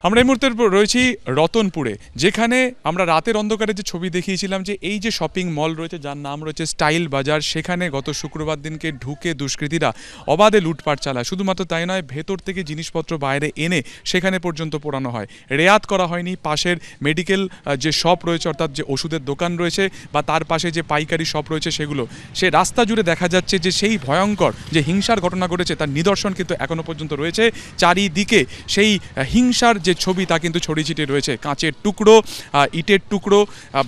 আমরা এই মুহূর্তে রয়েছি রতনপুরে, যেখানে আমরা রাতের অন্ধকারে যে ছবি দেখিয়েছিলাম যে এই যে শপিং মল রয়েছে যার নাম রয়েছে স্টাইল বাজার, সেখানে গত শুক্রবার দিনকে ঢুকে দুষ্কৃতীরা অবাধে লুটপাট চালায়। শুধুমাত্র তাই নয়, ভেতর থেকে জিনিসপত্র বাইরে এনে সেখানে পর্যন্ত পোড়ানো হয়। রেয়াত করা হয়নি পাশের মেডিকেল যে শপ রয়েছে, অর্থাৎ যে ওষুধের দোকান রয়েছে বা তার পাশে যে পাইকারি শপ রয়েছে সেগুলো। সে রাস্তা জুড়ে দেখা যাচ্ছে যে সেই ভয়ঙ্কর যে হিংসার ঘটনা ঘটেছে তার নিদর্শন কিন্তু এখনও পর্যন্ত রয়েছে। চারিদিকে সেই হিংসার যে ছবি তা কিন্তু ছড়িয়ে ছিটিয়ে রয়েছে। কাঁচের টুকরো, ইটের টুকরো,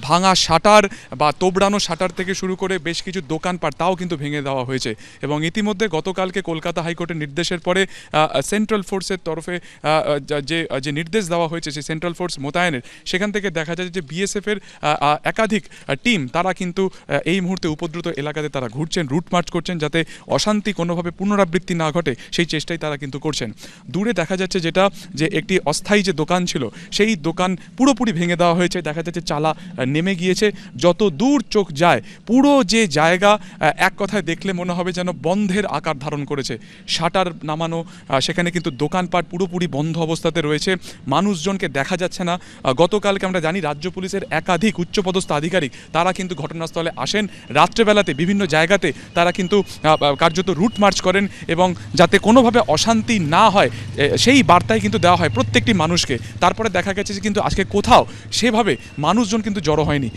ভাঙা শাটার বা তোবড়ানো শাটার থেকে শুরু করে বেশ কিছু দোকানপাট তাও কিন্তু ভেঙে দেওয়া হয়েছে। এবং ইতিমধ্যে গতকালকে কলকাতা হাইকোর্টের নির্দেশের পরে সেন্ট্রাল ফোর্সের তরফে যে নির্দেশ দেওয়া হয়েছে সেই সেন্ট্রাল ফোর্স মোতায়েনের, সেখান থেকে দেখা যায় যে বিএসএফের একাধিক টিম তারা কিন্তু এই মুহূর্তে উপদ্রুত এলাকাতে তারা ঘুরছেন, রুট মার্চ করছেন, যাতে অশান্তি কোনোভাবে পুনরাবৃত্তি না ঘটে সেই চেষ্টাই তারা কিন্তু করছেন। দূরে দেখা যাচ্ছে যেটা যে একটি অস্থায়ী যে দোকান ছিল সেই দোকান পুরোপুরি ভেঙে দেওয়া হয়েছে। দেখা যাচ্ছে চালা নেমে গিয়েছে। যত দূর চোখ যায় পুরো যে জায়গা এক কথায় দেখলে মনে হবে যেন বন্ধের আকার ধারণ করেছে। শাটার নামানো, সেখানে কিন্তু দোকানপাট পুরোপুরি বন্ধ অবস্থাতে রয়েছে, মানুষজনকে দেখা যাচ্ছে না। গতকালকে আমরা জানি রাজ্য পুলিশের একাধিক উচ্চপদস্থ আধিকারিক তারা কিন্তু ঘটনাস্থলে আসেন রাত্রেবেলাতে, বিভিন্ন জায়গাতে তারা কিন্তু কার্যত রুট মার্চ করেন এবং যাতে কোনোভাবে অশান্তি না হয় সেই বার্তাই কিন্তু দেওয়া হয় প্রত্যেকটি মানুষকে। তারপরে দেখা গেছে যে কিন্তু আজকে কোথাও সেভাবে মানুষজন কিন্তু জড়ো হয়নি।